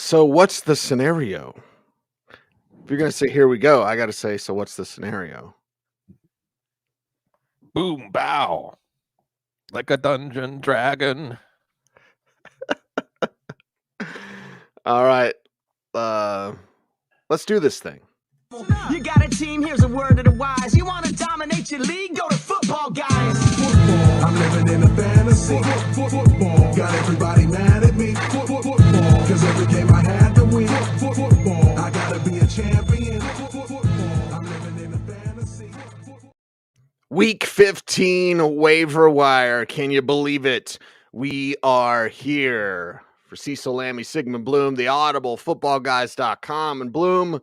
So what's the scenario? If you're gonna say here we go, I gotta say, so what's the scenario? Boom, bow. Like a dungeon dragon. All right. Let's do this thing. You got a team, here's a word of the wise. You want to dominate your league? Go to football, guys. Football, I'm living in a fantasy. Football, got everybody mad at me. Football, cause every game I had to win. Football, I gotta be a champion. Football, I'm living in a fantasy. Week 15 waiver wire. Can you believe it? We are here for Cecil, Lammey, Sigmund, Bloom, the Audible, footballguys.com. And Bloom,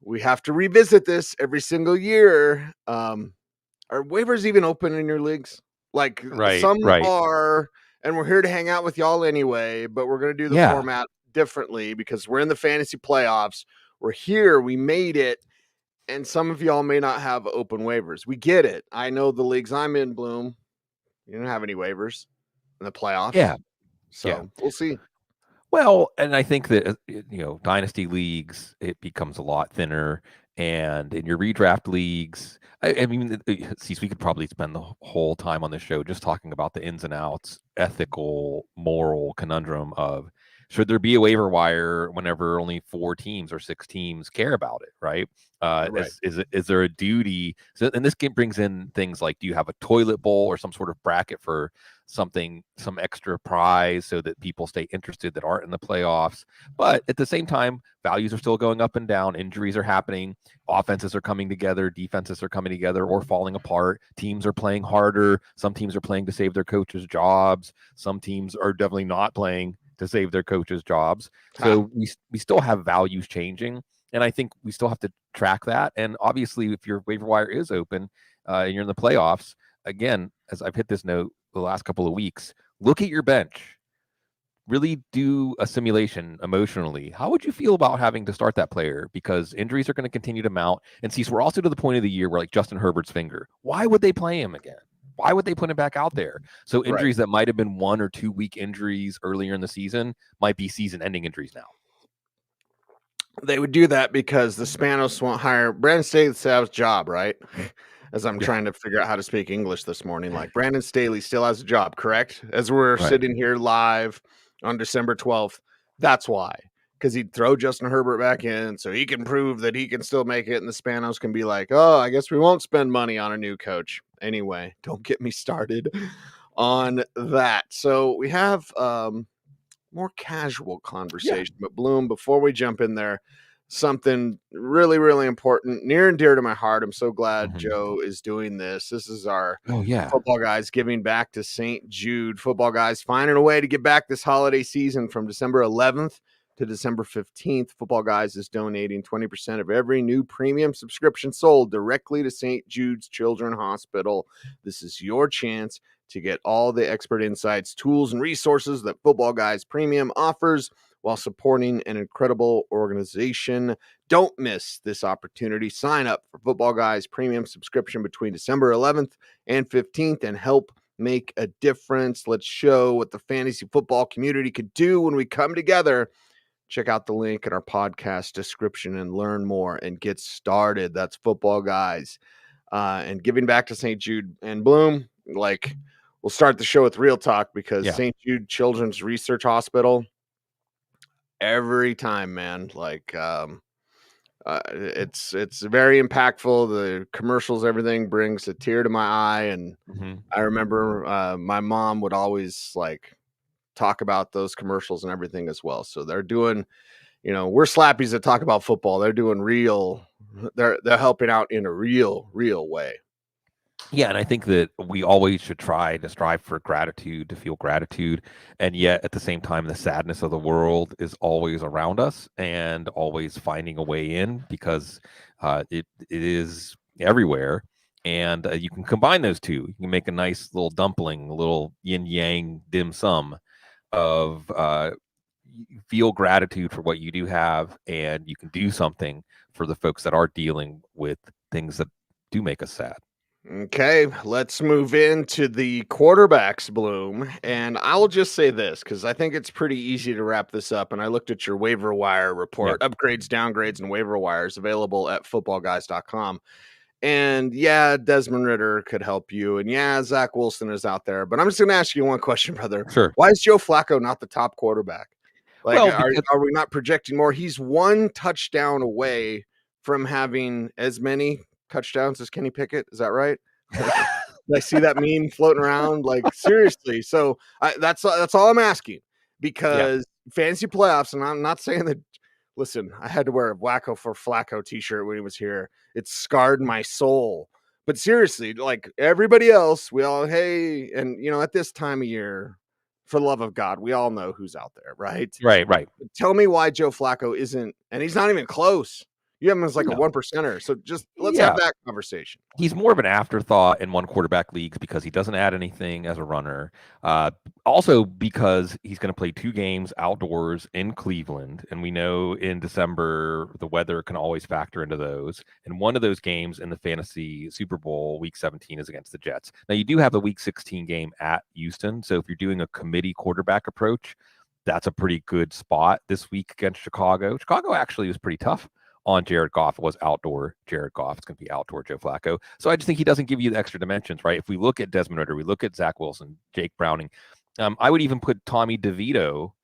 we have to revisit this every single year. Are waivers even open in your leagues? Like some are, and we're here to hang out with y'all anyway, but we're going to do the format differently because we're in the fantasy playoffs. We're here. We made it. And some of y'all may not have open waivers. We get it. I know the leagues I'm in, Bloom, you don't have any waivers in the playoffs. Yeah. So we'll see. Well, and I think that, dynasty leagues, it becomes a lot thinner. And in your redraft leagues, I mean, we could probably spend the whole time on this show just talking about the ins and outs, ethical, moral conundrum of should there be a waiver wire whenever only 4 teams or 6 teams care about it, right? Is there a duty? So, and this game brings in things like, do you have a toilet bowl or some sort of bracket for some extra prize so that people stay interested that aren't in the playoffs? But at the same time, values are still going up and down. Injuries are happening. Offenses are coming together. Defenses are coming together or falling apart. Teams are playing harder. Some teams are playing to save their coaches' jobs. Some teams are definitely not playing to save their coaches' jobs. So we still have values changing. And I think we still have to track that. And obviously, if your waiver wire is open and you're in the playoffs, again, as I've hit this note the last couple of weeks, look at your bench. Really do a simulation emotionally. How would you feel about having to start that player? Because injuries are going to continue to mount. And see, so we're also to the point of the year where, like Justin Herbert's finger, why would they play him again? Why would they put him back out there? So injuries that might have been 1 or 2 week injuries earlier in the season might be season-ending injuries now. They would do that because the Spanos won't hire Brandon Staley's job, right? As I'm trying to figure out how to speak English this morning. Like Brandon Staley still has a job, correct? As we're sitting here live on December 12th. That's why. Because he'd throw Justin Herbert back in so he can prove that he can still make it. And the Spanos can be like, oh, I guess we won't spend money on a new coach. Anyway, don't get me started on that. So we have more casual conversation. But Bloom, before we jump in there, something really, really important, near and dear to my heart. I'm so glad Joe is doing this. This is our Football Guys giving back to St. Jude. Football Guys finding a way to give back this holiday season from December 11th to December 15th. Football Guys is donating 20% of every new premium subscription sold directly to St. Jude's Children's Hospital. This is your chance to get all the expert insights, tools, and resources that Football Guys Premium offers while supporting an incredible organization. Don't miss this opportunity. Sign up for Football Guys Premium subscription between December 11th and 15th and help make a difference. Let's show what the fantasy football community could do when we come together. Check out the link in our podcast description and learn more and get started. That's Football Guys. And giving back to St. Jude and Bloom, like, we'll start the show with real talk because St. Jude Children's Research Hospital, every time, man, like it's very impactful. The commercials, everything brings a tear to my eye. And I remember my mom would always like talk about those commercials and everything as well. So they're doing, we're slappies that talk about football. They're doing they're helping out in a real way. Yeah, and I think that we always should try to strive for gratitude, to feel gratitude. And yet, at the same time, the sadness of the world is always around us and always finding a way in because it is everywhere. And you can combine those two. You can make a nice little dumpling, a little yin-yang dim sum of feel gratitude for what you do have, and you can do something for the folks that are dealing with things that do make us sad. Okay, let's move into the quarterbacks, Bloom. And I'll just say this because I think it's pretty easy to wrap this up. And I looked at your waiver wire Yeah. report, upgrades, downgrades, and waiver wires available at footballguys.com. And yeah, Desmond Ritter could help you. And yeah, Zach Wilson is out there. But I'm just going to ask you one question, brother. Sure. Why is Joe Flacco not the top quarterback? Like, Well, are we not projecting more? He's one touchdown away from having as many touchdowns as Kenny Pickett. Is that right? I see that meme floating around. Like, seriously. So that's all I'm asking, because fantasy playoffs, and I'm not saying that. Listen, I had to wear a Wacko for Flacco t-shirt when he was here. It scarred my soul. But seriously, like everybody else, we all, hey, and at this time of year, for the love of God, we all know who's out there, right? right. Tell me why Joe Flacco isn't, and he's not even close. You have him as like No. a 1%er. So just let's Yeah. have that conversation. He's more of an afterthought in one quarterback leagues because he doesn't add anything as a runner. Also because he's going to play 2 games outdoors in Cleveland. And we know in December, the weather can always factor into those. And one of those games in the fantasy Super Bowl week 17 is against the Jets. Now you do have a week 16 game at Houston. So if you're doing a committee quarterback approach, that's a pretty good spot this week against Chicago. Chicago actually was pretty tough on Jared Goff. It was outdoor Jared Goff. It's going to be outdoor Joe Flacco. So I just think he doesn't give you the extra dimensions, right? If we look at Desmond Ritter, we look at Zach Wilson, Jake Browning. I would even put Tommy DeVito,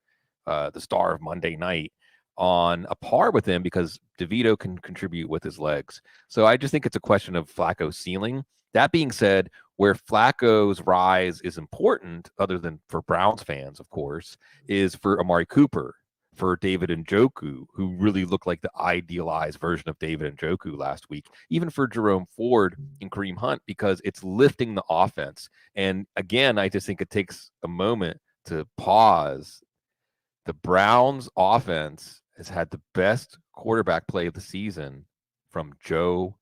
the star of Monday Night, on a par with him because DeVito can contribute with his legs. So I just think it's a question of Flacco's ceiling. That being said, where Flacco's rise is important, other than for Browns fans, of course, is for Amari Cooper, for David Njoku, who really looked like the idealized version of David Njoku last week, even for Jerome Ford and Kareem Hunt, because it's lifting the offense. And again, I just think it takes a moment to pause. The Browns offense has had the best quarterback play of the season from Joe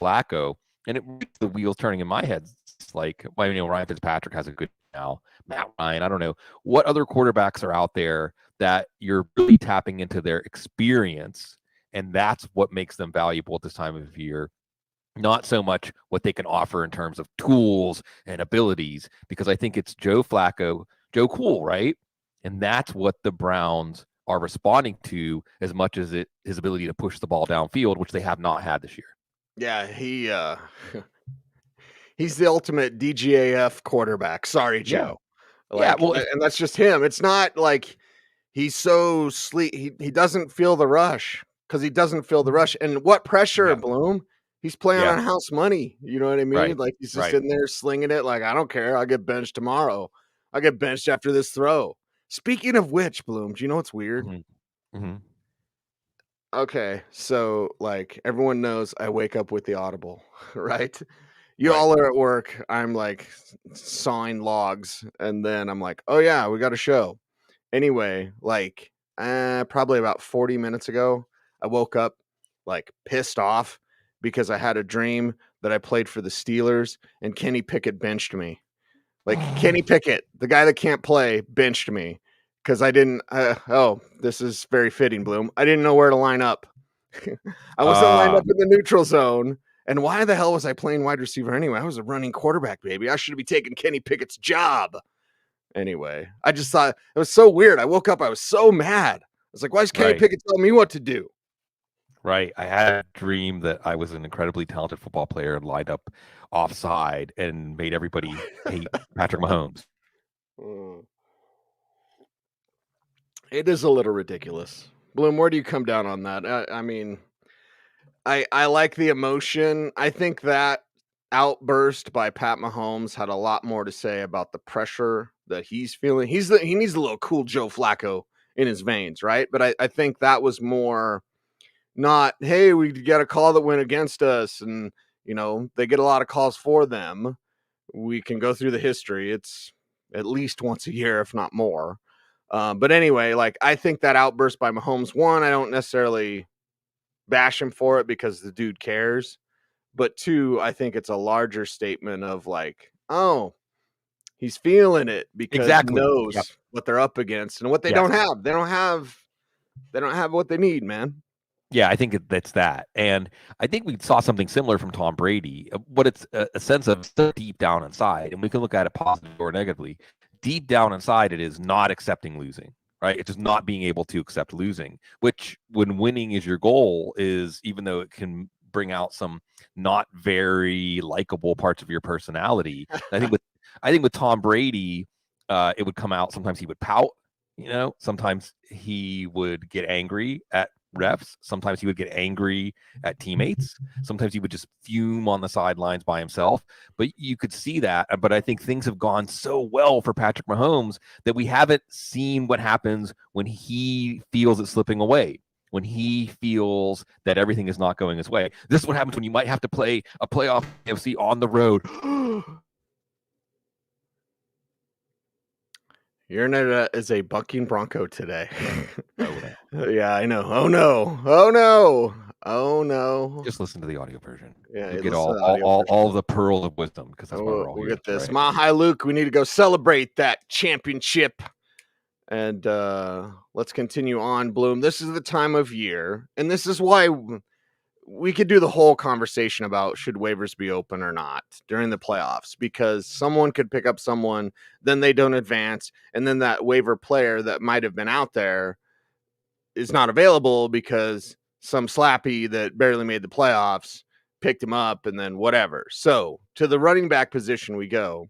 Flacco. And it makes the wheels turning in my head. It's like, Ryan Fitzpatrick has a good now. Matt Ryan, I don't know. What other quarterbacks are out there that you're really tapping into their experience, and that's what makes them valuable at this time of year, not so much what they can offer in terms of tools and abilities, because I think it's Joe Flacco, Joe Cool, right? And that's what the Browns are responding to as much as his ability to push the ball downfield, which they have not had this year. Yeah, he's the ultimate DGAF quarterback. Sorry, Joe. And that's just him. It's not like he's so sleep. He doesn't feel the rush because he doesn't feel the rush. And what pressure, Bloom? He's playing on house money. You know what I mean? Right. Like he's just in there slinging it. Like, I don't care. I'll get benched tomorrow. I'll get benched after this throw. Speaking of which, Bloom, do you know what's weird? Mm-hmm. Okay, so like everyone knows I wake up with the Audible, right? You all are at work. I'm like sawing logs, and then I'm like, oh yeah, we got a show. Anyway, like probably about 40 minutes ago, I woke up like pissed off because I had a dream that I played for the Steelers and Kenny Pickett benched me. Like Kenny Pickett, the guy that can't play, benched me because I didn't. This is very fitting, Bloom. I didn't know where to line up. I wasn't lined up in the neutral zone. And why the hell was I playing wide receiver anyway? I was a running quarterback, baby. I should be taking Kenny Pickett's job. Anyway, I just thought it was so weird. I woke up, I was so mad. I was like, why is Kenny Pickett telling me what to do? Right. I had a dream that I was an incredibly talented football player and lined up offside and made everybody hate Patrick Mahomes. It is a little ridiculous. Bloom, where do you come down on that? I mean, I like the emotion. I think that outburst by Pat Mahomes had a lot more to say about the pressure that he's feeling. He needs a little cool Joe Flacco in his veins, right? But I think that was more not, hey, we got a call that went against us, and they get a lot of calls for them. We can go through the history. It's at least once a year, if not more. But anyway, like I think that outburst by Mahomes, one, I don't necessarily bash him for it because the dude cares. But two, I think it's a larger statement of like, oh, he's feeling it because he knows what they're up against and what they don't have. They don't have what they need, man. Yeah, I think that's that. And I think we saw something similar from Tom Brady. What it's a sense of so deep down inside, and we can look at it positively or negatively. Deep down inside, it is not accepting losing, right? It's just not being able to accept losing, which when winning is your goal is, even though it can bring out some not very likable parts of your personality. I think with Tom Brady, it would come out. Sometimes he would pout, sometimes he would get angry at refs. Sometimes he would get angry at teammates. Sometimes he would just fume on the sidelines by himself. But you could see that. But I think things have gone so well for Patrick Mahomes that we haven't seen what happens when he feels it slipping away, when he feels that everything is not going his way. This is what happens when you might have to play a playoff AFC on the road. Your internet is a bucking bronco today. Oh, no. Yeah, I know. Oh no! Oh no! Oh no! Just listen to the audio version. Yeah, You'll listen get to all the audio version. all the pearls of wisdom, because that's why we're all We'll here. get this. Right? Mile High Luke, we need to go celebrate that championship. And let's continue on, Bloom. This is the time of year, and this is why we could do the whole conversation about should waivers be open or not during the playoffs, because someone could pick up someone, then they don't advance, and then that waiver player that might have been out there is not available because some slappy that barely made the playoffs picked him up, and then whatever. So to the running back position we go.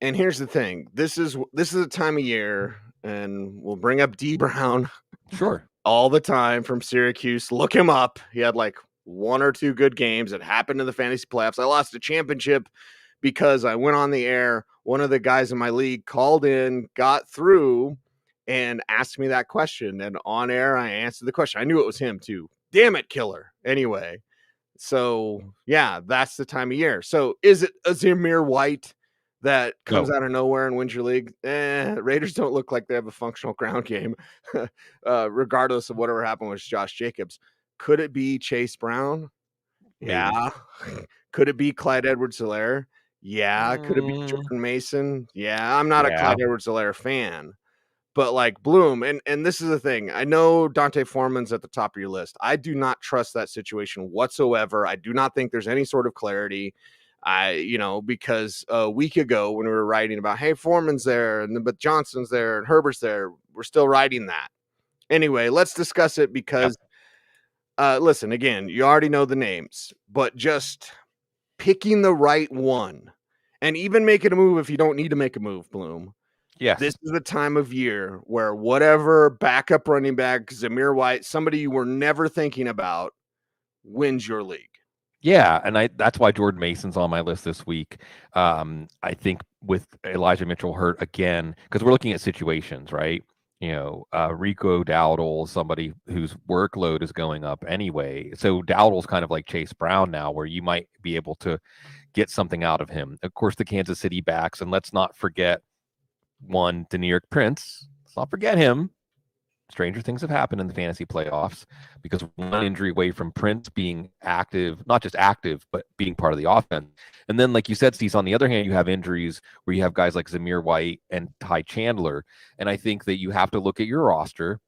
And here's the thing. This is a time of year, and we'll bring up D Brown Sure. all the time from Syracuse. Look him up. He had like one or two good games. It happened in the fantasy playoffs. I lost a championship because I went on the air. One of the guys in my league called in, got through, and asked me that question. And on air, I answered the question. I knew it was him too. Damn it, killer. Anyway, so yeah, that's the time of year. So is it a Zamir White that comes out of nowhere and wins your league? Raiders don't look like they have a functional ground game, regardless of whatever happened with Josh Jacobs. Could it be Chase Brown? Yeah. Could it be Clyde Edwards-Helaire? Yeah. Could it be Jordan Mason? Yeah. I'm not a Clyde Edwards-Helaire fan. But like Bloom, and this is the thing. I know Dante Foreman's at the top of your list. I do not trust that situation whatsoever. I do not think there's any sort of clarity. Because a week ago when we were writing about, hey, Foreman's there, but Johnson's there and Herbert's there, we're still writing that. Anyway, let's discuss it because, listen, again, you already know the names, but just picking the right one and even making a move if you don't need to make a move, Bloom. Yes. This is the time of year where whatever backup running back, Zamir White, somebody you were never thinking about, wins your league. Yeah, and that's why Jordan Mason's on my list this week. I think with Elijah Mitchell hurt again, because we're looking at situations, right? Rico Dowdle, somebody whose workload is going up anyway. So Dowdle's kind of like Chase Brown now, where you might be able to get something out of him. Of course, the Kansas City backs, and let's not forget one, Deneric Prince. Let's not forget him. Stranger things have happened in the fantasy playoffs because one injury away from Prince being active, not just active, but being part of the offense. And then, like you said, Cecil, on the other hand, you have injuries where you have guys like Zamir White and Ty Chandler. And I think that you have to look at your roster.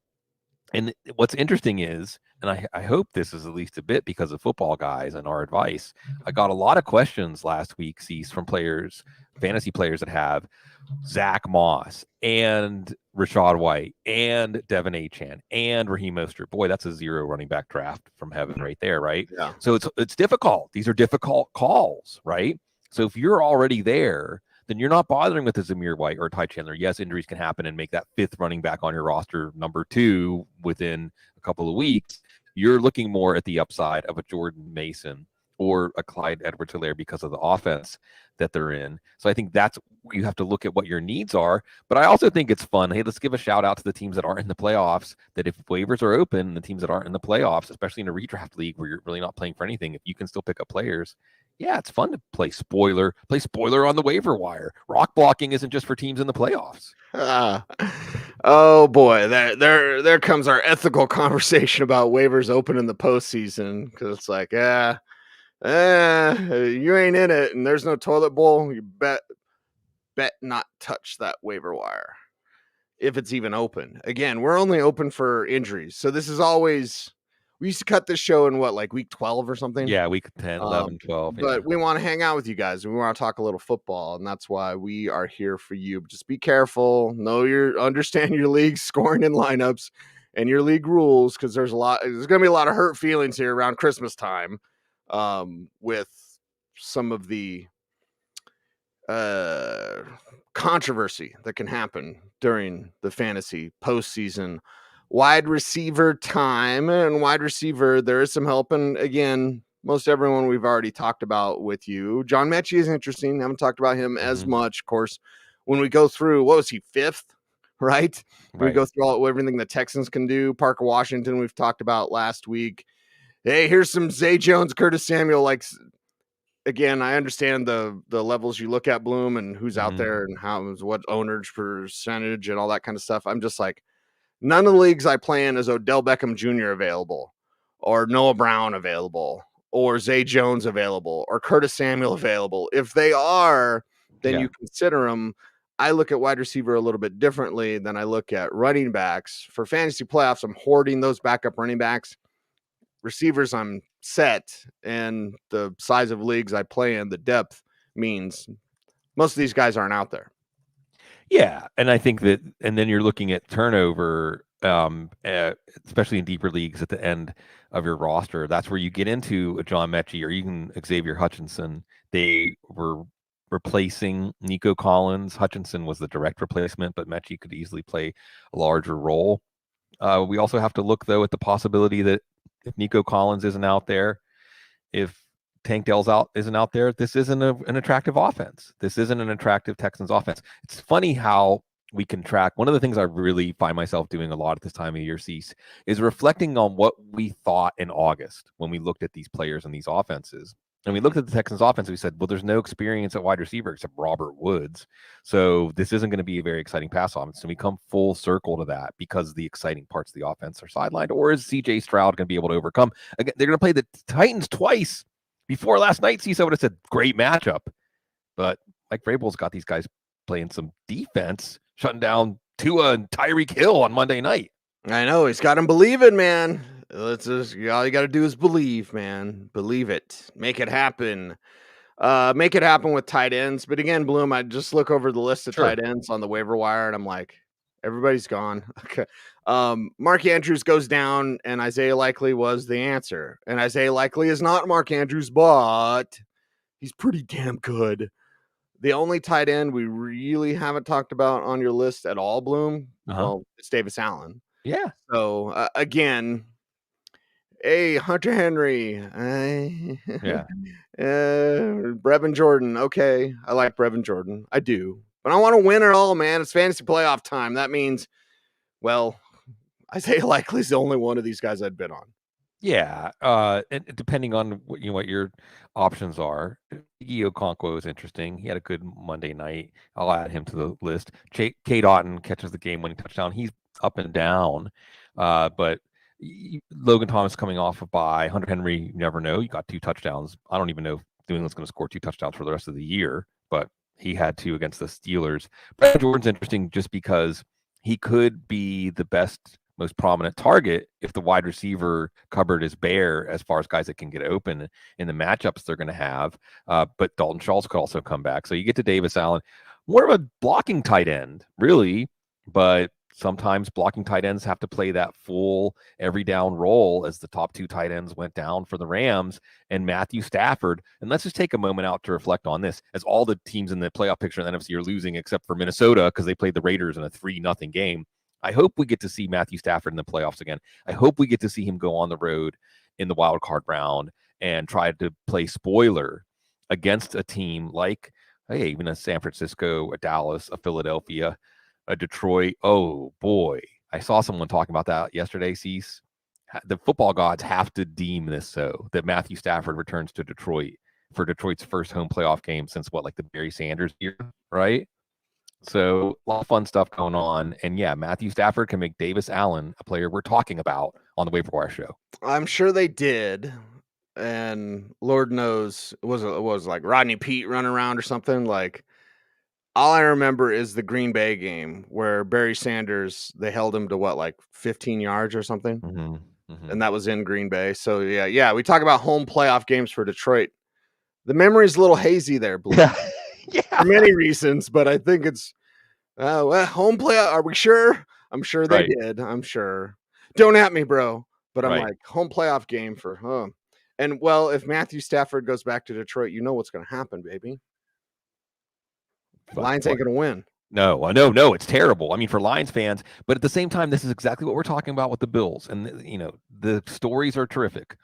And what's interesting is, and I hope this is at least a bit because of football guys and our advice, I got a lot of questions last week, Cease, from players, fantasy players that have Zach Moss and Rashad White and Devin Achane and Raheem Mostert. Boy, that's a zero running back draft from heaven right there, right? Yeah. So it's difficult. These are difficult calls, right? So if you're already there, then you're not bothering with a Zamir White or Ty Chandler. Yes, injuries can happen and make that fifth running back on your roster number 2 within a couple of weeks. You're looking more at the upside of a Jordan Mason or a Clyde Edwards-Helaire because of the offense that they're in. So I think that's, you have to look at what your needs are. But I also think it's fun. Hey, let's give a shout out to the teams that aren't in the playoffs, that if waivers are open, the teams that aren't in the playoffs, especially in a redraft league where you're really not playing for anything, if you can still pick up players, yeah, it's fun to play spoiler on the waiver wire. Rock blocking isn't just for teams in the playoffs. Oh boy, there comes our ethical conversation about waivers open in the postseason, because it's like, you ain't in it and there's no toilet bowl, you bet not touch that waiver wire if it's even open. Again, we're only open for injuries, so this is always we used to cut this show in what, like week 12 or something? Yeah, week 10, 11, 12. Yeah. But we want to hang out with you guys and we want to talk a little football, and that's why we are here for you. Just be careful, understand your league scoring and lineups and your league rules, because there's going to be a lot of hurt feelings here around Christmas time, with some of the controversy that can happen during the fantasy postseason wide receiver time. And wide receiver, there is some help, and again, most everyone we've already talked about with you. John Mechie is interesting. I haven't talked about him as much. Of course, when we go through, what was he, 5th, right? We go through everything the Texans can do. Parker Washington, we've talked about last week. Hey, here's some Zay Jones, Curtis Samuel. Like, again, I understand the levels you look at, Bloom, and who's out there and what owner's percentage and all that kind of stuff. I'm just like, none of the leagues I play in is Odell Beckham Jr. available, or Noah Brown available, or Zay Jones available, or Curtis Samuel available. If they are, then you consider them. I look at wide receiver a little bit differently than I look at running backs. For fantasy playoffs, I'm hoarding those backup running backs. Receivers, I'm set, and the size of leagues I play in, the depth means most of these guys aren't out there. Yeah, and I think that, and then you're looking at turnover, especially in deeper leagues at the end of your roster. That's where you get into a John Mechie or even Xavier Hutchinson. They were replacing Nico Collins. Hutchinson was the direct replacement, but Mechie could easily play a larger role. We also have to look, though, at the possibility that if Nico Collins isn't out there, if Tank Dell's isn't out there, this isn't an attractive offense. This isn't an attractive Texans offense. It's funny how we can track. One of the things I really find myself doing a lot at this time of year, Cease, is reflecting on what we thought in August when we looked at these players and these offenses. And we looked at the Texans offense, and we said, well, there's no experience at wide receiver except Robert Woods. So this isn't going to be a very exciting pass offense. And we come full circle to that because the exciting parts of the offense are sidelined. Or is CJ Stroud going to be able to overcome? Again, they're going to play the Titans twice. Before last night, Cecil would have said, great matchup. But Mike Vrabel's got these guys playing some defense, shutting down Tua and Tyreek Hill on Monday night. I know. He's got him believing, man. All you got to do is believe, man. Believe it. Make it happen. Make it happen with tight ends. But again, Bloom, I just look over the list of tight ends on the waiver wire, and I'm like, everybody's gone. Okay. Mark Andrews goes down, and Isaiah Likely was the answer. And Isaiah Likely is not Mark Andrews, but he's pretty damn good. The only tight end we really haven't talked about on your list at all, Bloom, well, it's Davis Allen. Yeah. So, again, hey, Hunter Henry. Brevin Jordan. Okay. I like Brevin Jordan. I do. But I want to win it all, man. It's fantasy playoff time. That means, well, Isaiah Likely's the only one of these guys I'd bid on. Yeah. And depending on what your options are, Iggy Okonkwo is interesting. He had a good Monday night. I'll add him to the list. Kate Otten catches the game-winning touchdown. He's up and down. But Logan Thomas coming off a bye. Hunter Henry, you never know. You got 2 touchdowns. I don't even know if New England's going to score 2 touchdowns for the rest of the year, but he had 2 against the Steelers. Brad Jordan's interesting just because he could be the best, most prominent target if the wide receiver cupboard is bare as far as guys that can get open in the matchups they're going to have. But Dalton Schultz could also come back. So you get to Davis Allen, more of a blocking tight end, really, but sometimes blocking tight ends have to play that full every down role as the top 2 tight ends went down for the Rams and Matthew Stafford. And let's just take a moment out to reflect on this, as all the teams in the playoff picture in the NFC are losing except for Minnesota because they played the Raiders in a 3-0 game. I hope we get to see Matthew Stafford in the playoffs again. I hope we get to see him go on the road in the wild card round and try to play spoiler against a team like, hey, even a San Francisco, a Dallas, a Philadelphia, a Detroit. Oh boy, I saw someone talking about that yesterday. Cease, the football gods have to deem this so that Matthew Stafford returns to Detroit for Detroit's first home playoff game since like the Barry Sanders year, right? So a lot of fun stuff going on, and yeah, Matthew Stafford can make Davis Allen a player we're talking about on the Waiver Wire show. I'm sure they did, and Lord knows it was like Rodney Pete running around or something like. All I remember is the Green Bay game where Barry Sanders, they held him to what, like 15 yards or something? and that was in Green Bay. So yeah, we talk about home playoff games for Detroit. The memory's a little hazy there, Blue. Yeah. For many reasons, but I think it's well, home playoff. Are we sure? I'm sure they Right. did. I'm sure. Don't at me, bro. But I'm Right. like, home playoff game for And well, if Matthew Stafford goes back to Detroit, you know what's going to happen, baby. Lions ain't going to win. No, it's terrible. I mean, for Lions fans, but at the same time, this is exactly what we're talking about with the Bills. And, the stories are terrific.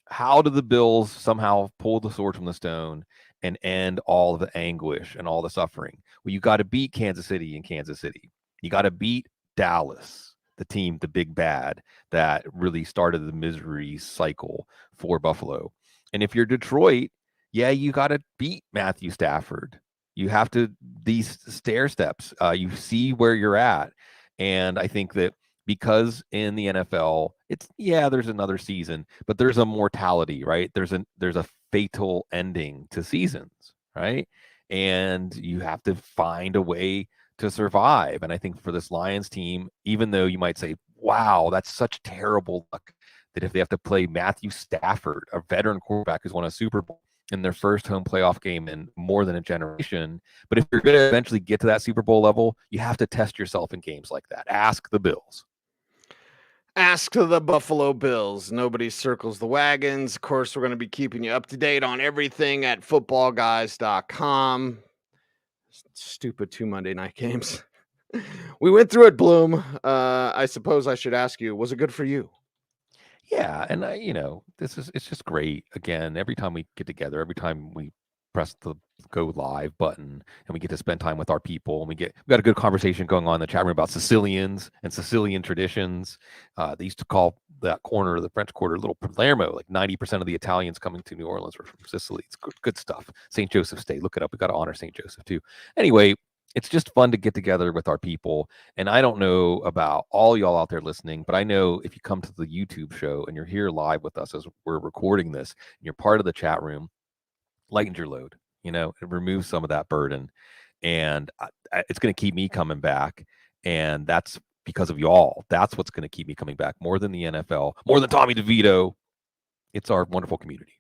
How do the Bills somehow pull the sword from the stone and end all the anguish and all the suffering? Well, you got to beat Kansas City in Kansas City. You got to beat Dallas, the team, the big bad that really started the misery cycle for Buffalo. And if you're Detroit, you got to beat Matthew Stafford. You have to, these stair steps, you see where you're at. And I think that because in the NFL, it's there's another season, but there's a mortality, right? There's a fatal ending to seasons, right? And you have to find a way to survive. And I think for this Lions team, even though you might say, wow, that's such terrible luck that if they have to play Matthew Stafford, a veteran quarterback who's won a Super Bowl in their first home playoff game in more than a generation. But if you're going to eventually get to that Super Bowl level, you have to test yourself in games like that. Ask the Bills. Ask the Buffalo Bills. Nobody circles the wagons. Of course, we're going to be keeping you up to date on everything at footballguys.com. Stupid 2 Monday night games. We went through it, Bloom. I suppose I should ask you, was it good for you? Yeah, and it's just great. Again, every time we get together, every time we press the go live button and we get to spend time with our people, and we got a good conversation going on in the chat room about Sicilians and Sicilian traditions. They used to call that corner, the French Quarter, Little Palermo. Like 90% of the Italians coming to New Orleans were from Sicily. It's good stuff. St. Joseph's Day, look it up. We got to honor St. Joseph too. Anyway, it's just fun to get together with our people. And I don't know about all y'all out there listening, but I know if you come to the YouTube show and you're here live with us as we're recording this, and you're part of the chat room, lightens your load. It removes some of that burden. And it's going to keep me coming back. And that's because of y'all. That's what's going to keep me coming back more than the NFL, more than Tommy DeVito. It's our wonderful community.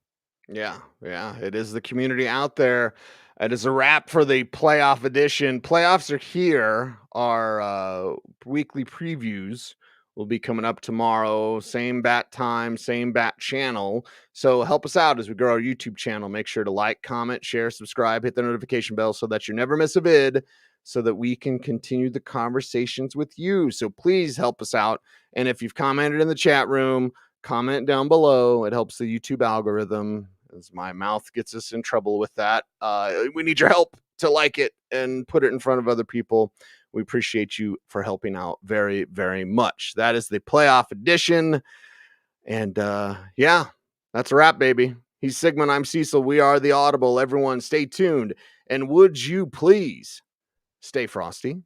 Yeah, it is the community out there. It is a wrap for the playoff edition. Playoffs are here. Our weekly previews will be coming up tomorrow. Same bat time, same bat channel. So help us out as we grow our YouTube channel. Make sure to like, comment, share, subscribe, hit the notification bell so that you never miss a vid, so that we can continue the conversations with you. So please help us out. And if you've commented in the chat room, comment down below. It helps the YouTube algorithm, as my mouth gets us in trouble with that. We need your help to like it and put it in front of other people. We appreciate you for helping out very, very much. That is the playoff edition. And that's a wrap, baby. He's Sigmund. I'm Cecil. We are the Audible. Everyone stay tuned. And would you please stay frosty?